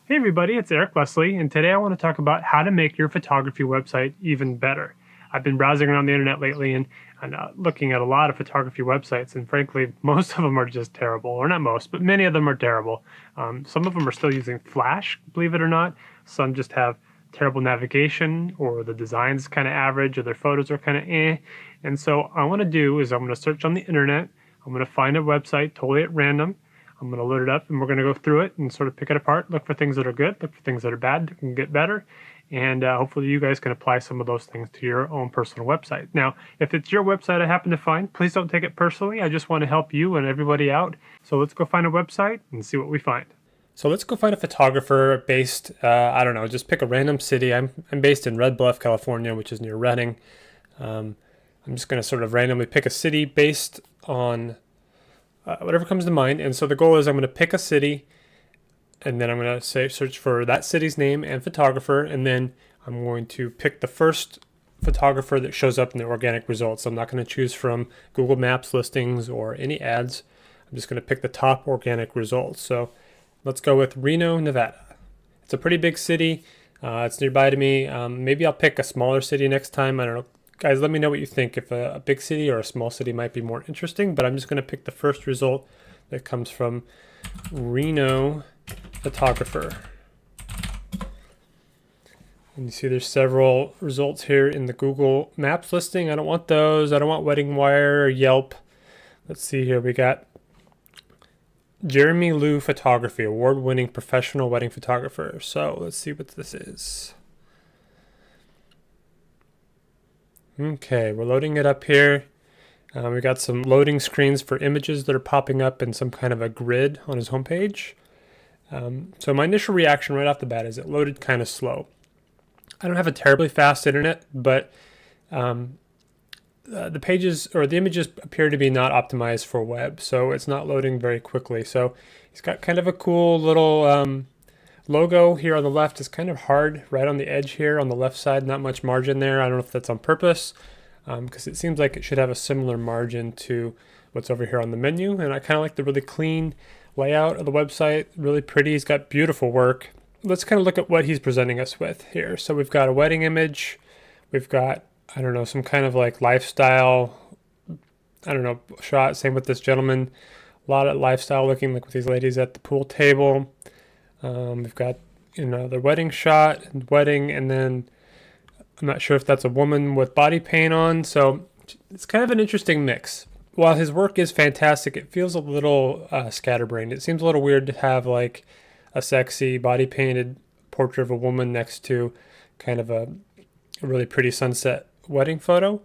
Hey everybody, it's Eric Leslie, and today I want to talk about how to make your photography website even better. I've been browsing around the internet lately and looking at a lot of photography websites, and frankly, most of them are just terrible. Or not most, but many of them are terrible. Some of them are still using Flash, believe it or not. Some just have terrible navigation, or the design's kind of average, or their photos are kind of eh. And so what I want to do is I'm going to search on the internet. I'm going to find a website totally at random. I'm going to load it up and we're going to go through it and sort of pick it apart, look for things that are good, look for things that are bad, that can get better, and hopefully you guys can apply some of those things to your own personal website. Now, if it's your website I happen to find, please don't take it personally. I just want to help you and everybody out. So let's go find a website and see what we find. So let's go find a photographer based, I don't know, just pick a random city. I'm based in Red Bluff, California, which is near Redding. I'm just going to sort of randomly pick a city based on whatever comes to mind. And so the goal is I'm going to pick a city, and then I'm going to say search for that city's name and photographer, and then I'm going to pick the first photographer that shows up in the organic results. I'm not going to choose from Google Maps listings or any ads. I'm just going to pick the top organic results. So let's go with Reno, Nevada. It's a pretty big city. It's nearby to me. Maybe I'll pick a smaller city next time. I don't know. Guys, let me know what you think. If a big city or a small city might be more interesting, but I'm just going to pick the first result that comes from Reno photographer. And you see there's several results here in the Google Maps listing. I don't want those. I don't want Wedding Wire or Yelp. Let's see here. We got Jeremy Liu Photography, award-winning professional wedding photographer. So let's see what this is. Okay, we're loading it up here. We got some loading screens for images that are popping up in some kind of a grid on his homepage. So my initial reaction right off the bat is it loaded kind of slow. I don't have a terribly fast internet, but the pages or the images appear to be not optimized for web, so it's not loading very quickly. So he's got kind of a cool little logo here on the left. Is kind of hard right on the edge here on the left side, not much margin there. I don't know if that's on purpose, because it seems like it should have a similar margin to what's over here on the menu. And I kind of like the really clean layout of the website, really pretty. He's got beautiful work. Let's kind of look at what he's presenting us with here. So we've got a wedding image. We've got, I don't know, some kind of like lifestyle, I don't know, shot. Same with this gentleman. A lot of lifestyle looking, like with these ladies at the pool table. We've got, the wedding shot, wedding, and then I'm not sure if that's a woman with body paint on. So it's kind of an interesting mix. While his work is fantastic, it feels a little scatterbrained. It seems a little weird to have like a sexy body painted portrait of a woman next to kind of a really pretty sunset wedding photo.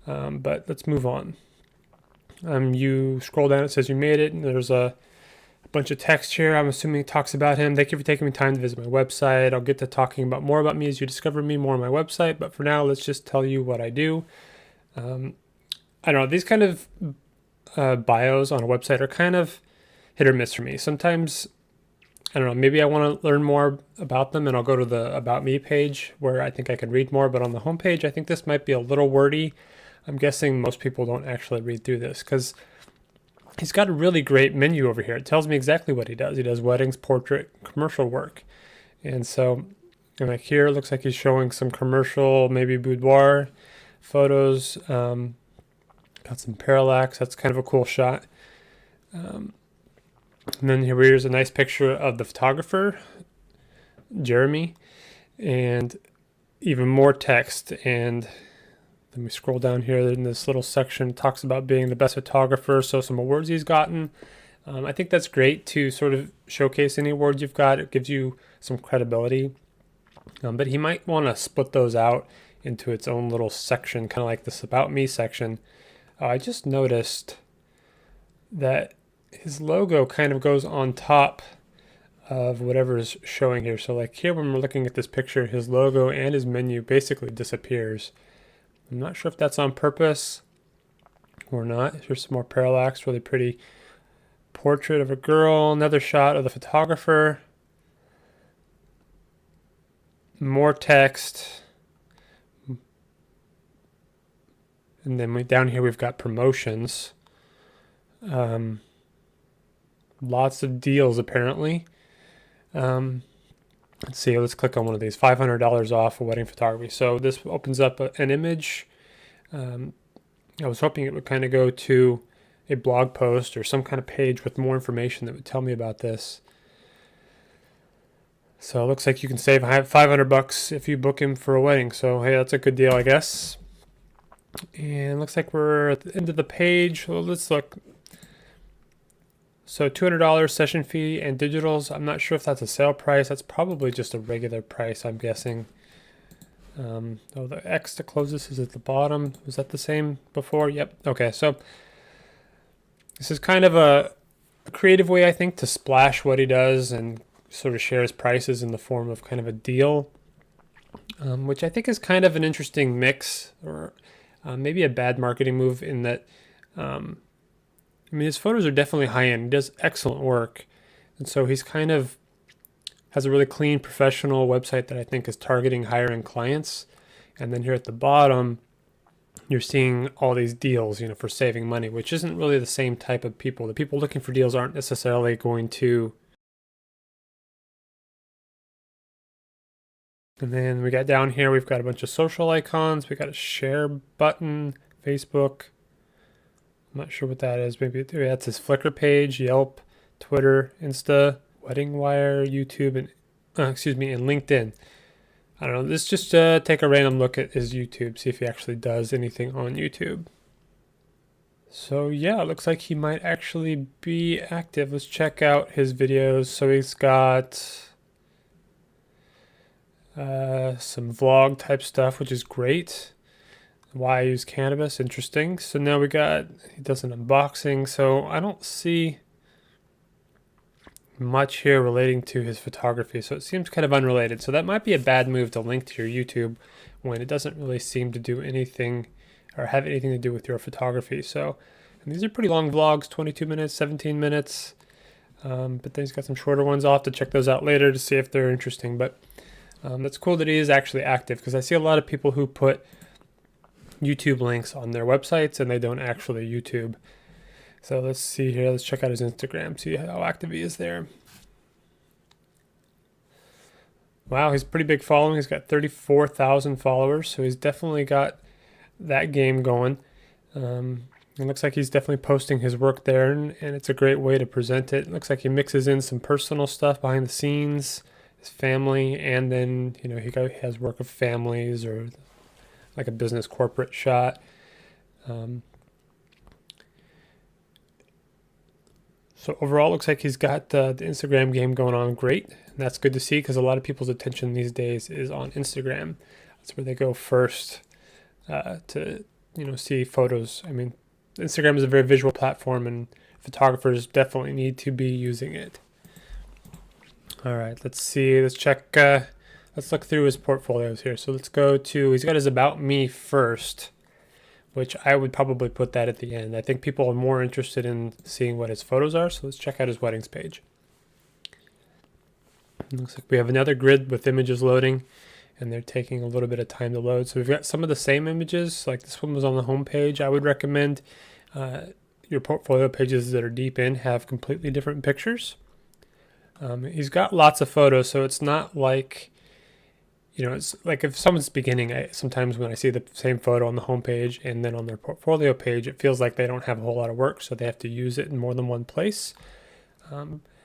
But let's move on. You scroll down, it says you made it, and there's a bunch of text here. I'm assuming it talks about him. Thank you for taking the time to visit my website. I'll get to talking more about me as you discover me more on my website, but for now, let's just tell you what I do. I don't know, these kind of bios on a website are kind of hit or miss for me. Sometimes, I don't know, maybe I want to learn more about them and I'll go to the About Me page where I think I can read more, but on the homepage, I think this might be a little wordy. I'm guessing most people don't actually read through this because he's got a really great menu over here. It tells me exactly what he does. He does weddings, portrait, commercial work. And so, and like here, it looks like he's showing some commercial, maybe boudoir photos. Got some parallax. That's kind of a cool shot. And then here's a nice picture of the photographer, Jeremy, and even more text. And then we scroll down here in this little section, it talks about being the best photographer, so some awards he's gotten. I think that's great to sort of showcase any awards you've got. It gives you some credibility. But he might want to split those out into its own little section, kind of like this About Me section. I just noticed that his logo kind of goes on top of whatever is showing here. So like here, when we're looking at this picture, his logo and his menu basically disappears. I'm not sure if that's on purpose or not. Here's some more parallax, really pretty portrait of a girl, another shot of the photographer, more text, and then down here we've got promotions. Lots of deals apparently. Let's see, let's click on one of these, $500 off for wedding photography. So this opens up an image. I was hoping it would kind of go to a blog post or some kind of page with more information that would tell me about this. So it looks like you can save $500 if you book him for a wedding. So hey, that's a good deal, I guess. And looks like we're at the end of the page. Well, let's look. So $200 session fee and digitals. I'm not sure if that's a sale price. That's probably just a regular price, I'm guessing. Oh, the X to close this is at the bottom. Was that the same before? Yep. Okay, so this is kind of a creative way, I think, to splash what he does and sort of share his prices in the form of kind of a deal, which I think is kind of an interesting mix, or maybe a bad marketing move in that, I mean, his photos are definitely high-end. He does excellent work. And so he's kind of has a really clean, professional website that I think is targeting higher-end clients. And then here at the bottom, you're seeing all these deals, you know, for saving money, which isn't really the same type of people. The people looking for deals aren't necessarily going to. And then we got down here, we've got a bunch of social icons. We got a share button, Facebook. I'm not sure what that is. Maybe that's his Flickr page, Yelp, Twitter, Insta, Wedding Wire, YouTube, and and LinkedIn. I don't know. Let's just take a random look at his YouTube, see if he actually does anything on YouTube. So yeah, it looks like he might actually be active. Let's check out his videos. So he's got some vlog type stuff, which is great. Why I use cannabis, interesting. So now he does an unboxing. So I don't see much here relating to his photography. So it seems kind of unrelated. So that might be a bad move to link to your YouTube when it doesn't really seem to do anything or have anything to do with your photography. So, and these are pretty long vlogs, 22 minutes, 17 minutes. But then he's got some shorter ones. I'll have to check those out later to see if they're interesting. But that's cool that he is actually active, because I see a lot of people who put YouTube links on their websites and they don't actually YouTube. So let's see here. Let's check out his Instagram, see how active he is there. Wow, he's pretty big following. He's got 34,000 followers, so he's definitely got that game going. It looks like he's definitely posting his work there, and it's a great way to present it. It looks like he mixes in some personal stuff behind the scenes, his family, and then, you know, he has work of families or like a business corporate shot. So overall, it looks like he's got the Instagram game going on great. And that's good to see, because a lot of people's attention these days is on Instagram. That's where they go first to, you know, see photos. I mean, Instagram is a very visual platform, and photographers definitely need to be using it. All right, let's see. Let's check. Let's look through his portfolios here. So let's go to, he's got his About Me first, which I would probably put that at the end. I think people are more interested in seeing what his photos are. So let's check out his weddings page. It looks like we have another grid with images loading, and they're taking a little bit of time to load. So we've got some of the same images, like this one was on the home page. I would recommend your portfolio pages that are deep in have completely different pictures. He's got lots of photos, so it's not like, you know, it's like if someone's beginning, sometimes when I see the same photo on the home page and then on their portfolio page, it feels like they don't have a whole lot of work, so they have to use it in more than one place.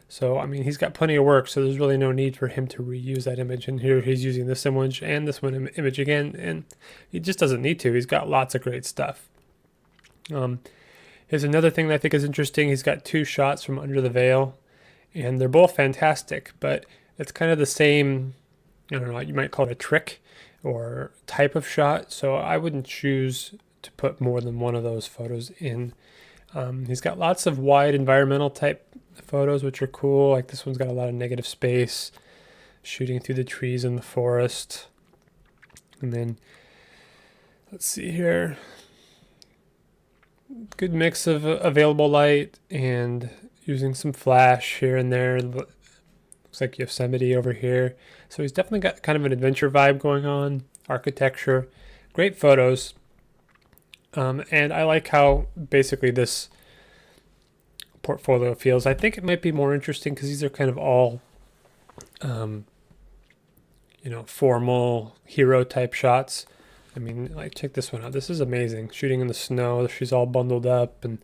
So, I mean, he's got plenty of work, so there's really no need for him to reuse that image. And here he's using this image and this one image again, and he just doesn't need to. He's got lots of great stuff. Here's another thing that I think is interesting. He's got two shots from under the veil, and they're both fantastic, but it's kind of the same, I don't know, you might call it a trick or type of shot. So I wouldn't choose to put more than one of those photos in. He's got lots of wide environmental type photos, which are cool. Like this one's got a lot of negative space, shooting through the trees in the forest. And then let's see here. Good mix of available light and using some flash here and there. Looks like Yosemite over here. So he's definitely got kind of an adventure vibe going on, architecture, great photos. And I like how basically this portfolio feels. I think it might be more interesting because these are kind of all formal hero type shots. I mean, like, check this one out. This is amazing. Shooting in the snow. She's all bundled up and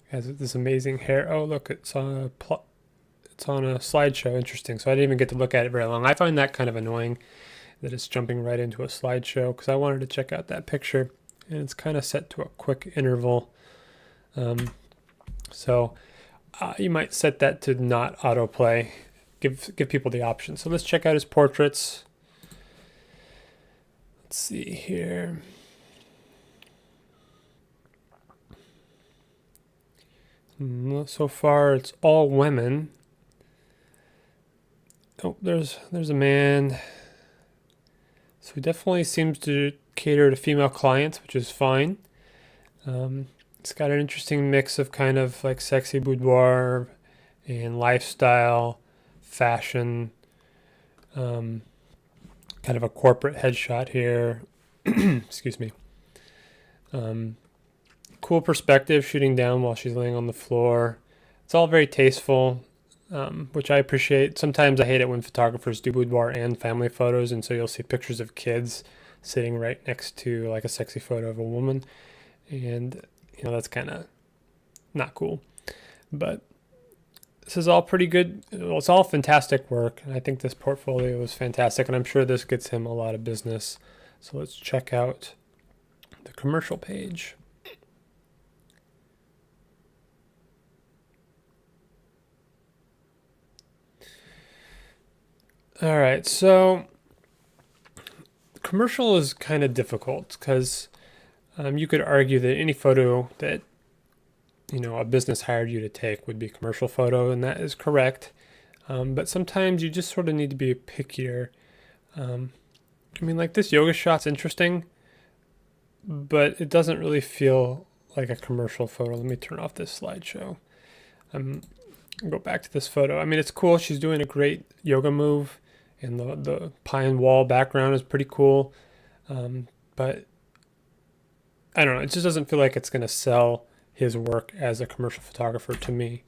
has this amazing hair. Oh, look, it's on a slideshow. Interesting. So I didn't even get to look at it very long. I find that kind of annoying that it's jumping right into a slideshow because I wanted to check out that picture, and it's kind of set to a quick interval. So you might set that to not autoplay. Give people the option. So let's check out his portraits. Let's see here. So far, it's all women. Oh, there's a man. So he definitely seems to cater to female clients, which is fine. It's got an interesting mix of kind of like sexy boudoir and lifestyle, fashion, kind of a corporate headshot here. Excuse me. Cool perspective, shooting down while she's laying on the floor. It's all very tasteful, which I appreciate. Sometimes I hate it when photographers do boudoir and family photos, and so you'll see pictures of kids sitting right next to like a sexy photo of a woman, and that's kind of not cool. But this is all pretty good. Well, it's all fantastic work, and I think this portfolio is fantastic, and I'm sure this gets him a lot of business. So let's check out the commercial page. All right, so commercial is kind of difficult because you could argue that any photo that a business hired you to take would be a commercial photo, and that is correct. But sometimes you just sort of need to be pickier. Like this yoga shot's interesting, but it doesn't really feel like a commercial photo. Let me turn off this slideshow. Go back to this photo. It's cool. She's doing a great yoga move, and the pine wall background is pretty cool. But I don't know. It just doesn't feel like it's going to sell his work as a commercial photographer to me.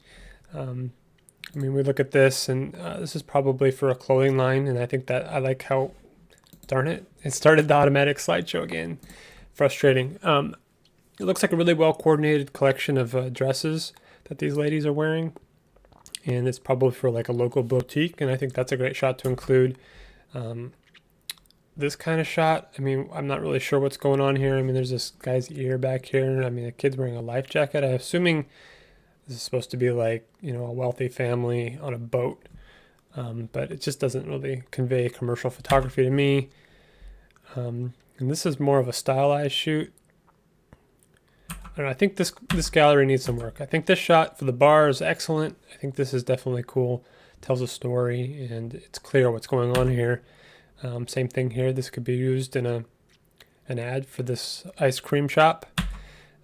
We look at this, and this is probably for a clothing line, and I think that I like how, darn it, it started the automatic slideshow again. Frustrating. It looks like a really well-coordinated collection of dresses that these ladies are wearing, and it's probably for like a local boutique, and I think that's a great shot to include. This kind of shot, I'm not really sure what's going on here. There's this guy's ear back here. The kid's wearing a life jacket. I'm assuming this is supposed to be like, a wealthy family on a boat. But it just doesn't really convey commercial photography to me. And this is more of a stylized shoot. I think this gallery needs some work. I think this shot for the bar is excellent. I think this is definitely cool. Tells a story, and it's clear what's going on here. Same thing here. This could be used in an ad for this ice cream shop.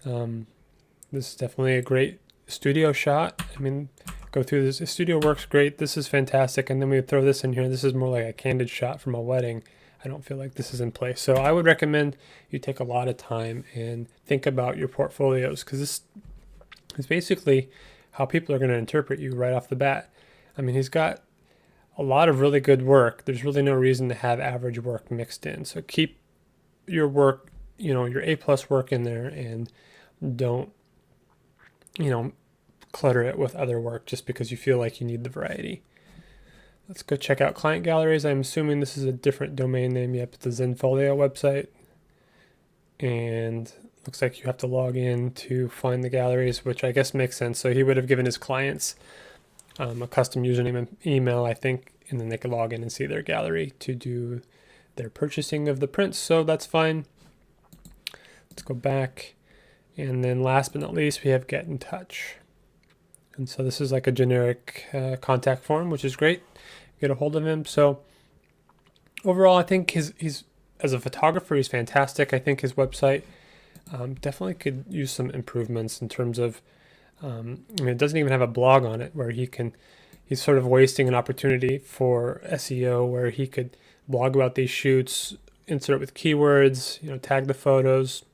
This is definitely a great studio shot. Go through this. The studio works great. This is fantastic. And then we throw this in here. This is more like a candid shot from a wedding. I don't feel like this is in place. So I would recommend you take a lot of time and think about your portfolios, because this is basically how people are going to interpret you right off the bat. He's got a lot of really good work. There's really no reason to have average work mixed in. So keep your work, your A+ work in there, and don't, clutter it with other work just because you feel like you need the variety. Let's go check out client galleries. I'm assuming this is a different domain name. Yep, it's the Zenfolio website. And looks like you have to log in to find the galleries, which I guess makes sense. So he would have given his clients a custom username and email, I think, and then they could log in and see their gallery to do their purchasing of the prints. So that's fine. Let's go back. And then last but not least, we have get in touch. And so this is like a generic contact form, which is great. Get a hold of him. So overall, I think he's as a photographer, he's fantastic. I think his website definitely could use some improvements in terms of, it doesn't even have a blog on it where he's sort of wasting an opportunity for SEO where he could blog about these shoots, insert with keywords, tag the photos,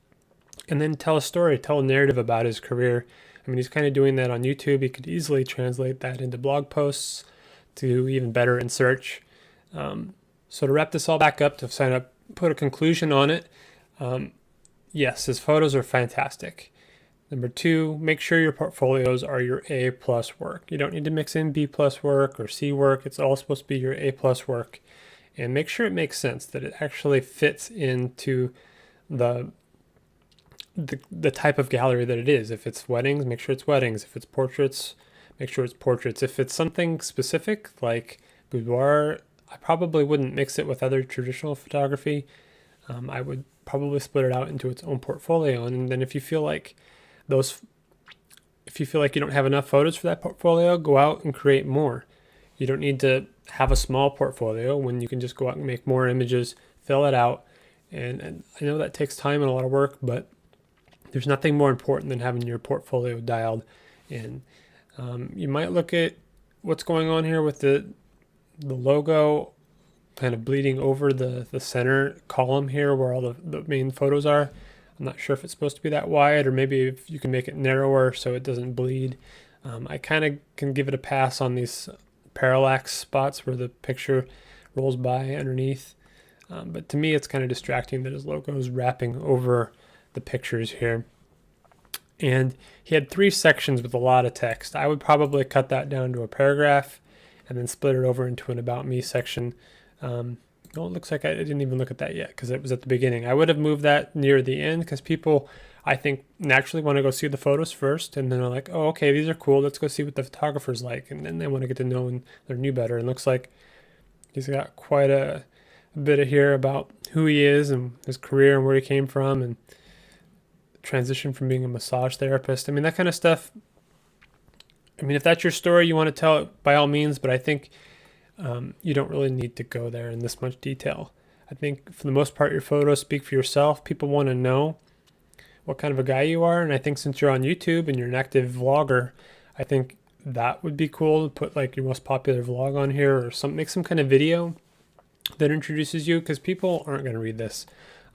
and then tell a story, tell a narrative about his career. He's kind of doing that on YouTube. He could easily translate that into blog posts to even better in search. So to wrap this all back up, to put a conclusion on it, yes, his photos are fantastic. Number two, make sure your portfolios are your A+ work. You don't need to mix in B+ work or C work. It's all supposed to be your A+ work. And make sure it makes sense, that it actually fits into the type of gallery that it is. If it's weddings, make sure it's weddings. If it's portraits, make sure it's portraits. If it's something specific like boudoir, I probably wouldn't mix it with other traditional photography. I would probably split it out into its own portfolio. And then if you feel like you don't have enough photos for that portfolio, go out and create more. You don't need to have a small portfolio when you can just go out and make more images, fill it out. And I know that takes time and a lot of work, but there's nothing more important than having your portfolio dialed in. You might look at what's going on here with the logo kind of bleeding over the center column here where all the main photos are. I'm not sure if it's supposed to be that wide, or maybe if you can make it narrower so it doesn't bleed. I kind of can give it a pass on these parallax spots where the picture rolls by underneath. But to me, it's kind of distracting that his logo is wrapping over the pictures here. And he had 3 sections with a lot of text. I would probably cut that down to a paragraph and then split it over into an About Me section. Well, it looks like I didn't even look at that yet because it was at the beginning. I would have moved that near the end because people, I think, naturally want to go see the photos first, and then they're like, oh, okay, these are cool. Let's go see what the photographer's like. And then they want to get to know and learn you better. And it looks like he's got quite a bit of here about who he is and his career and where he came from and transition from being a massage therapist. I mean, that kind of stuff. I mean, if that's your story, you want to tell it by all means, but I think you don't really need to go there in this much detail. I think for the most part, your photos speak for yourself. People want to know what kind of a guy you are. And I think since you're on YouTube and you're an active vlogger, I think that would be cool to put like your most popular vlog on here, or make some kind of video that introduces you, because people aren't going to read this.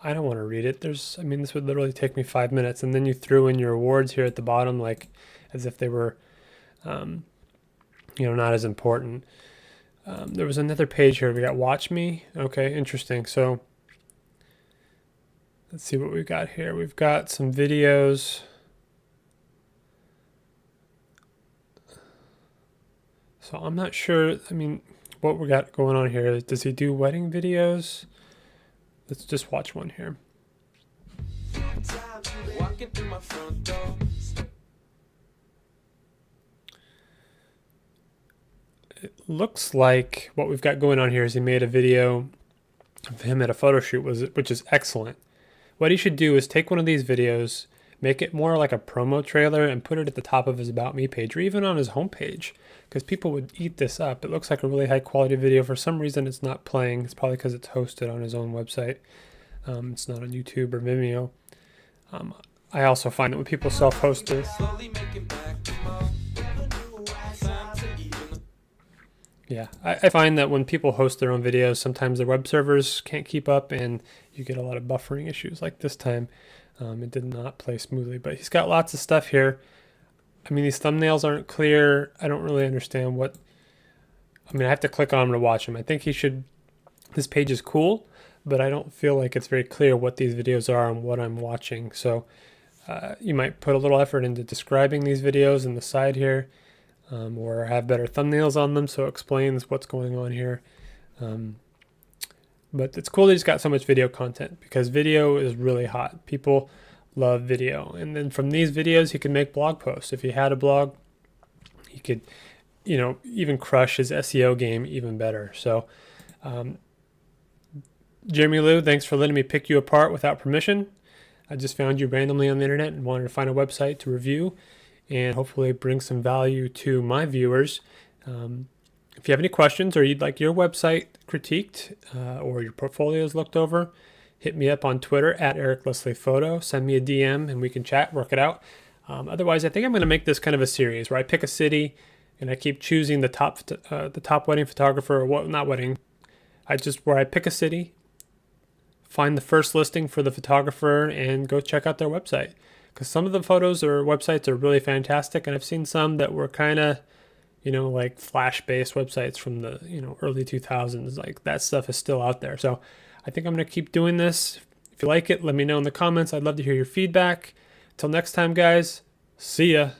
I don't want to read it. This would literally take me 5 minutes. And then you threw in your awards here at the bottom, like as if they were, not as important. There was another page here. We got Watch Me. Okay, interesting. So let's see what we've got here. We've got some videos. So I'm not sure, what we got going on here. Does he do wedding videos? Let's just watch one here. It looks like what we've got going on here is he made a video of him at a photo shoot, which is excellent. What he should do is take one of these videos, make it more like a promo trailer, and put it at the top of his About Me page, or even on his homepage, because people would eat this up. It looks like a really high quality video. For some reason, it's not playing. It's probably because it's hosted on his own website. It's not on YouTube or Vimeo. I also find that when people self-host it, I find that when people host their own videos, sometimes their web servers can't keep up and you get a lot of buffering issues. Like this time, it did not play smoothly, but he's got lots of stuff here. These thumbnails aren't clear. I don't really understand I have to click on him to watch him. I think this page is cool, but I don't feel like it's very clear what these videos are and what I'm watching. So you might put a little effort into describing these videos in the side here. Or have better thumbnails on them so it explains what's going on here. But it's cool that he's got so much video content, because video is really hot. People love video. And then from these videos, he can make blog posts. If he had a blog, he could, even crush his SEO game even better. So, Jeremy Lou, thanks for letting me pick you apart without permission. I just found you randomly on the internet and wanted to find a website to review and hopefully bring some value to my viewers. If you have any questions, or you'd like your website critiqued, or your portfolios looked over, hit me up on Twitter at Eric Leslie Photo. Send me a DM and we can chat, work it out. Otherwise, I think I'm going to make this kind of a series where I pick a city and I keep choosing the top wedding photographer, or where I pick a city, find the first listing for the photographer, and go check out their website. Because some of the photos or websites are really fantastic, and I've seen some that were kind of, you know, like Flash-based websites from the, you know, early 2000s. Like that stuff is still out there. So I think I'm going to keep doing this. If you like it, let me know in the comments. I'd love to hear your feedback. Till next time, guys. See ya.